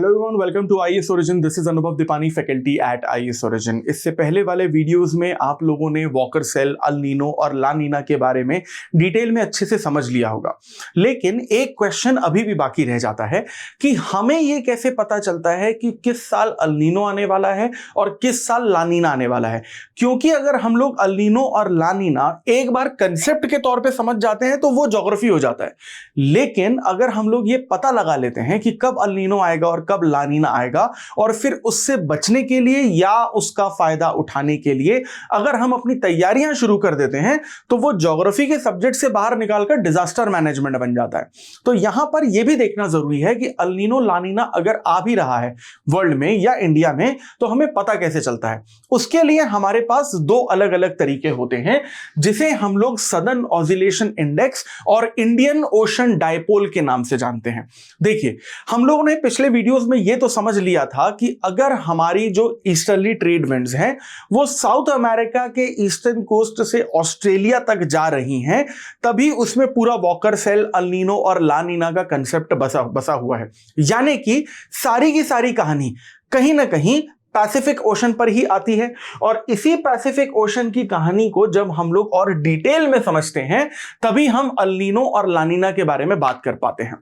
Hello everyone, welcome to IAS origin. This is Anubhav Deepani, faculty at IAS origin. इससे पहले वाले videos में आप लोगों ने वॉकर सेल, अल नीनो और ला नीना के बारे में डिटेल में अच्छे से समझ लिया होगा, लेकिन एक क्वेश्चन अभी भी बाकी रह जाता है कि हमें ये कैसे पता चलता है कि किस साल अल नीनो आने वाला है और किस साल ला नीना आने वाला है। क्योंकि अगर हम लोग अल नीनो और ला नीना एक बार कंसेप्ट के तौर पे समझ जाते हैं तो वो ज्योग्राफी हो जाता है, लेकिन अगर हम लोग ये पता लगा लेते हैं कि कब अल नीनो आएगा और कब ला नीना आएगा, और फिर उससे बचने के लिए या उसका फायदा उठाने के लिए अगर हम अपनी तैयारियां शुरू कर देते हैं तो वो ज्योग्राफी के सब्जेक्ट से बाहर निकालकर डिजास्टर मैनेजमेंट बन जाता है। तो यहां पर यह भी देखना जरूरी है कि अल नीनो ला नीना अगर आ भी रहा है वर्ल्ड में या इंडिया में तो हमें पता कैसे चलता है। उसके लिए हमारे पास दो अलग अलग तरीके होते हैं, जिसे हम लोग सदर्न ऑसिलेशन इंडेक्स और इंडियन ओशन डायपोल के नाम से जानते हैं। देखिए, हम लोगों ने पिछले वीडियोस में यह तो समझ लिया था कि अगर हमारी जो ईस्टर्ली ट्रेड विंड्स हैं वो साउथ अमेरिका के ईस्टर्न कोस्ट से ऑस्ट्रेलिया तक जा रही हैं, तभी उसमें पूरा वॉकर सेल, अल नीनो और ला नीना का कंसेप्ट बसा हुआ है। यानी कि सारी की सारी कहानी कहीं ना कहीं पैसिफिक ओशन पर ही आती है, और इसी पैसिफिक ओशन की कहानी को जब हम लोग और डिटेल में समझते हैं तभी हम अल नीनो और ला नीना के बारे में बात कर पाते हैं।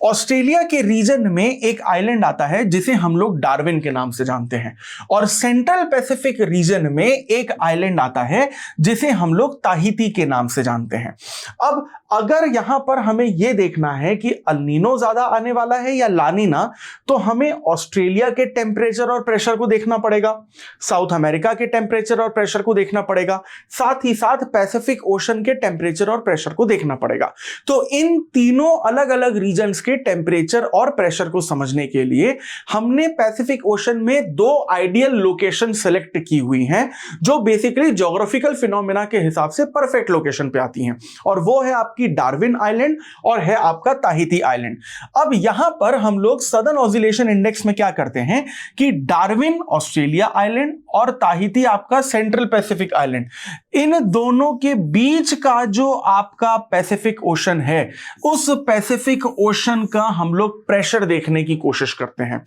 ऑस्ट्रेलिया के रीजन में एक आइलैंड आता है जिसे हम लोग डार्विन के नाम से जानते हैं, और सेंट्रल पैसिफिक रीजन में एक आइलैंड आता है जिसे हम लोग ताहिती के नाम से जानते हैं। अब अगर यहां पर हमें यह देखना है कि अल नीनो ज्यादा आने वाला है या ला नीना, तो हमें ऑस्ट्रेलिया के टेम्परेचर और प्रेशर को देखना पड़ेगा, साउथ अमेरिका के टेम्परेचर और प्रेशर को देखना पड़ेगा, साथ ही साथ पैसिफिक ओशन के टेम्परेचर और प्रेशर को देखना पड़ेगा। तो इन तीनों अलग अलग रीजन्स के टेम्परेचर और प्रेशर को समझने के लिए हमने पैसिफिक ओशन में दो आइडियल लोकेशन सेलेक्ट की हुई हैं, जो बेसिकली ज्योग्राफिकल फिनोमेना के हिसाब से परफेक्ट लोकेशन पे आती हैं, और वो है आपकी डार्विन आइलैंड और है आपका ताहिती आइलैंड। अब यहां पर हम लोग सदर्न ऑसिलेशन इंडेक्स में क्या करते हैं कि डार्विन ऑस्ट्रेलिया आइलैंड और ताहिती आपका सेंट्रल पैसिफिक आइलैंड, इन दोनों के बीच का जो आपका पैसिफिक ओशन है, उस पैसिफिक ओशन का हम लोग प्रेशर देखने की कोशिश करते हैं।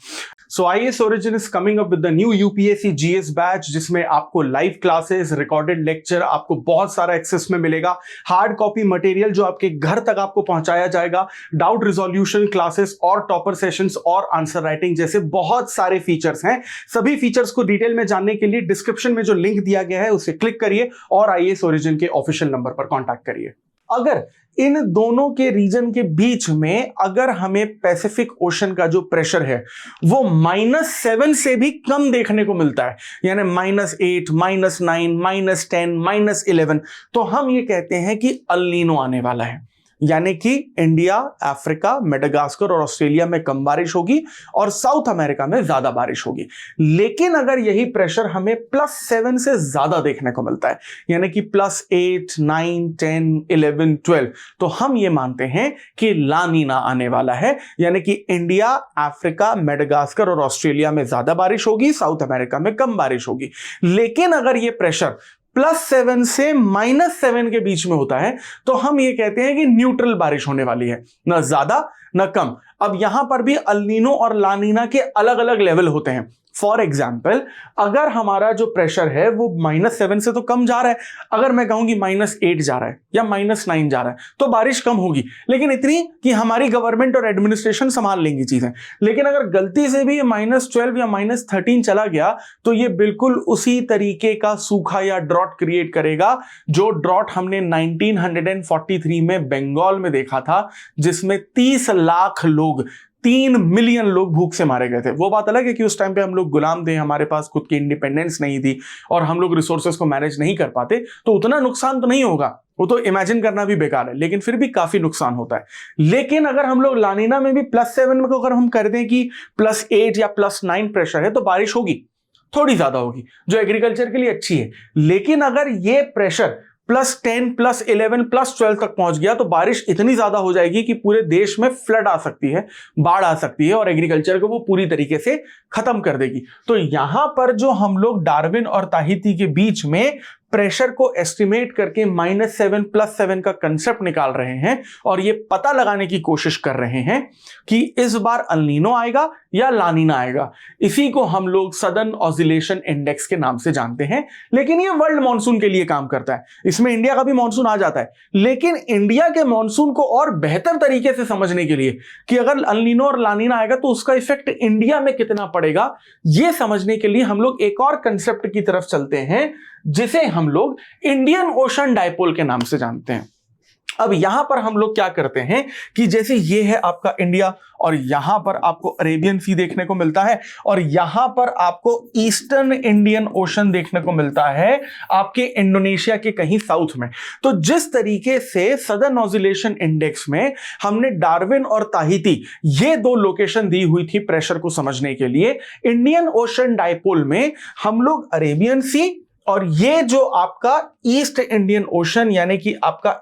So IAS origin is coming up with the new UPSC GS batch, जिसमें आपको लाइव क्लासेस, रिकॉर्डेड लेक्चर, आपको बहुत सारा एक्सेस में मिलेगा, हार्ड कॉपी मटेरियल जो आपके घर तक आपको पहुंचाया जाएगा, डाउट रिजोल्यूशन क्लासेस और टॉपर सेशंस और आंसर राइटिंग जैसे बहुत सारे फीचर्स हैं। सभी फीचर्स को डिटेल में जानने के लिए डिस्क्रिप्शन में जो लिंक दिया गया है उसे क्लिक करिए और आईएएस ओरिजिन के ऑफिशियल नंबर पर कॉन्टैक्ट करिए। अगर इन दोनों के रीजन के बीच में अगर हमें पैसिफिक ओशन का जो प्रेशर है वो -7 से भी कम देखने को मिलता है, यानी -8, -9, -10, -11, तो हम ये कहते हैं कि अल नीनो आने वाला है। यानी कि इंडिया, अफ्रीका, मेडागास्कर और ऑस्ट्रेलिया में कम बारिश होगी और साउथ अमेरिका में ज्यादा बारिश होगी। लेकिन अगर यही प्रेशर हमें +7 से ज्यादा देखने को मिलता है, यानी कि +8, 9, 10, 11, 12, तो हम ये मानते हैं कि ला नीना आने वाला है। यानी कि इंडिया, अफ्रीका, मेडागास्कर और ऑस्ट्रेलिया में ज्यादा बारिश होगी, साउथ अमेरिका में कम बारिश होगी। लेकिन अगर ये प्रेशर +7 से -7 के बीच में होता है तो हम ये कहते हैं कि न्यूट्रल बारिश होने वाली है, ना ज्यादा ना कम। अब यहां पर भी अल नीनो और ला नीना के अलग अलग लेवल होते हैं। फॉर एग्जाम्पल, अगर हमारा जो प्रेशर है वो -7 से तो कम जा रहा है, अगर मैं कहूं कि -8 जा रहा है या -9 जा रहा है तो बारिश कम होगी, लेकिन इतनी कि हमारी गवर्नमेंट और एडमिनिस्ट्रेशन संभाल लेंगी चीजें। लेकिन अगर गलती से भी ये -12 या -13 चला गया तो ये बिल्कुल उसी तरीके का सूखा या ड्रॉट क्रिएट करेगा जो ड्रॉट हमने 1943 में बंगाल में देखा था, जिसमें 30 लाख लोग, 3 मिलियन लोग भूख से मारे गए थे। वो बात अलग है कि उस टाइम पे हम लोग गुलाम थे, हमारे पास खुद की इंडिपेंडेंस नहीं थी और हम लोग रिसोर्सेज को मैनेज नहीं कर पाते, तो उतना नुकसान तो नहीं होगा, वो तो इमेजिन करना भी बेकार है, लेकिन फिर भी काफी नुकसान होता है। लेकिन अगर हम लोग ला नीना में भी +7 में को अगर हम कर दें कि +8 या +9 प्रेशर है तो बारिश होगी, थोड़ी ज्यादा होगी, जो एग्रीकल्चर के लिए अच्छी है। लेकिन अगर ये प्रेशर +10, +11, +12 तक पहुंच गया तो बारिश इतनी ज्यादा हो जाएगी कि पूरे देश में फ्लड आ सकती है, बाढ़ आ सकती है और एग्रीकल्चर को वो पूरी तरीके से खत्म कर देगी। तो यहां पर जो हम लोग डार्विन और ताहिती के बीच में प्रेशर को एस्टिमेट करके -7 +7 का कंसेप्ट निकाल रहे हैं और ये पता लगाने की कोशिश कर रहे हैं कि इस बार अल नीनो आएगा या ला नीना आएगा। इसी को हम लोग सदर्न ऑसिलेशन इंडेक्स के नाम से जानते हैं। लेकिन ये वर्ल्ड मॉनसून के लिए काम करता है, इसमें इंडिया का भी मॉनसून आ जाता है। लेकिन इंडिया के मॉनसून को और बेहतर तरीके से समझने के लिए कि अगर अल नीनो और ला नीना आएगा तो उसका इफेक्ट इंडिया में कितना पड़ेगा, यह समझने के लिए हम लोग एक और कंसेप्ट की तरफ चलते हैं जिसे हम लोग इंडियन ओशन डायपोल के नाम से जानते हैं। अब यहां पर हम लोग क्या करते हैं कि जैसे ये है आपका इंडिया और यहां पर आपको अरेबियन सी देखने को मिलता है और यहां पर आपको ईस्टर्न इंडियन ओशन देखने को मिलता है आपके इंडोनेशिया के कहीं साउथ में। तो जिस तरीके से सदर्न ऑसिलेशन इंडेक्स में हमने डार्विन और ताहिती ये दो लोकेशन दी हुई थी प्रेशर को समझने के लिए, इंडियन ओशन डायपोल में हम लोग अरेबियन सी और ये जो आपका ईस्ट इंडियन ओशन यानी कि आपका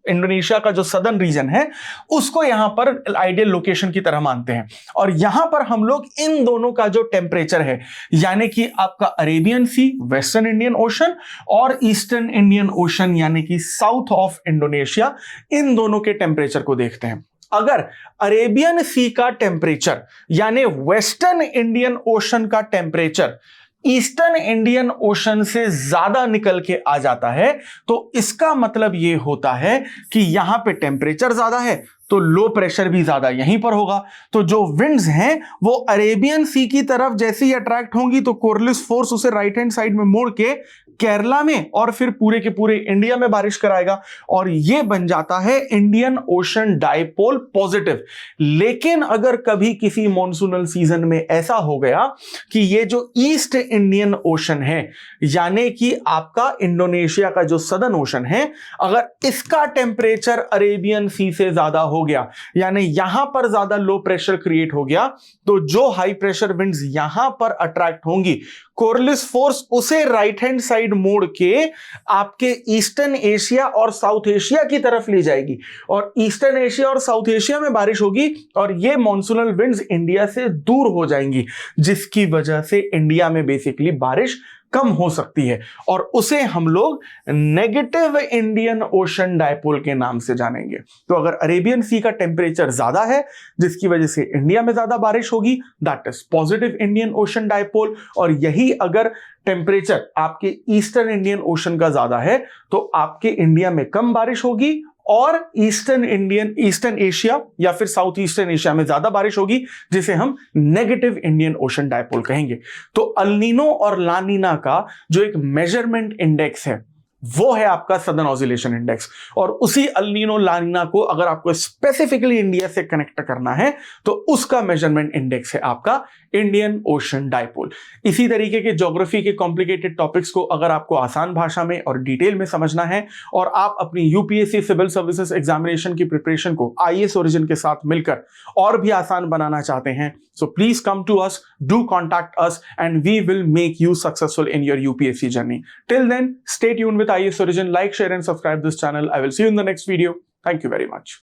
इंडोनेशिया का जो सदर्न रीजन है उसको यहां पर आइडियल लोकेशन की तरह मानते हैं। और यहां पर हम लोग इन दोनों का जो टेम्परेचर है यानी कि आपका अरेबियन सी वेस्टर्न इंडियन ओशन और ईस्टर्न इंडियन ओशन यानी कि साउथ ऑफ इंडोनेशिया, इन दोनों के टेम्परेचर को देखते हैं। अगर अरेबियन सी का टेम्परेचर यानी वेस्टर्न इंडियन ओशन का टेम्परेचर ईस्टर्न इंडियन ओशन से ज्यादा निकल के आ जाता है तो इसका मतलब यह होता है कि यहां पे टेम्परेचर ज्यादा है तो लो प्रेशर भी ज्यादा यहीं पर होगा। तो जो विंड्स हैं वो अरेबियन सी की तरफ जैसे ही अट्रैक्ट होंगी तो कोरलिस फोर्स उसे राइट हैंड साइड में मोड़ के केरला में और फिर पूरे के पूरे इंडिया में बारिश कराएगा और ये बन जाता है इंडियन ओशन डायपोल पॉजिटिव। लेकिन अगर कभी किसी मॉनसूनल सीजन में ऐसा हो गया कि ये जो ईस्ट इंडियन ओशन है यानी कि आपका इंडोनेशिया का जो सदर्न ओशन है, अगर इसका टेम्परेचर अरेबियन सी से ज्यादा हो गया यानी यहां पर ज्यादा लो प्रेशर क्रिएट हो गया तो जो हाई प्रेशर विंड्स यहां पर अट्रैक्ट होंगी कोरलिस फोर्स उसे राइट हैंड साइड मोड़ के आपके ईस्टर्न एशिया और साउथ एशिया की तरफ ले जाएगी और ईस्टर्न एशिया और साउथ एशिया में बारिश होगी और ये मॉनसूनल विंड्स इंडिया से दूर हो जाएंगी जिसकी वजह से इंडिया में बेसिकली बारिश कम हो सकती है और उसे हम लोग नेगेटिव इंडियन ओशन डायपोल के नाम से जानेंगे। तो अगर अरेबियन सी का टेम्परेचर ज्यादा है जिसकी वजह से इंडिया में ज्यादा बारिश होगी, that is positive Indian ocean dipole. और यही अगर टेम्परेचर आपके ईस्टर्न इंडियन ओशन का ज्यादा है तो आपके इंडिया में कम बारिश होगी और ईस्टर्न एशिया या फिर साउथ ईस्टर्न एशिया में ज्यादा बारिश होगी जिसे हम नेगेटिव इंडियन ओशन डायपोल कहेंगे। तो अल नीनो और ला नीना का जो एक मेजरमेंट इंडेक्स है वो है आपका सदर्न ऑसिलेशन इंडेक्स और उसी अल नीनो ला नीना को अगर आपको स्पेसिफिकली इंडिया से कनेक्ट करना है तो उसका मेजरमेंट इंडेक्स है आपका इंडियन ओशन डायपोल। इसी तरीके के ज्योग्राफी के कॉम्प्लिकेटेड टॉपिक्स को अगर आपको आसान भाषा में और डिटेल में समझना है और आप अपनी यूपीएससी सिविल सर्विसेज एग्जामिनेशन की प्रिपरेशन को आईएएस ओरिजिन के साथ मिलकर और भी आसान बनाना चाहते हैं, so please come to us, do contact us and we will make you successful in your UPSC journey. Till then, stay tuned with IAS Origin, like, share and subscribe this channel. I will see you in the next video. Thank you very much.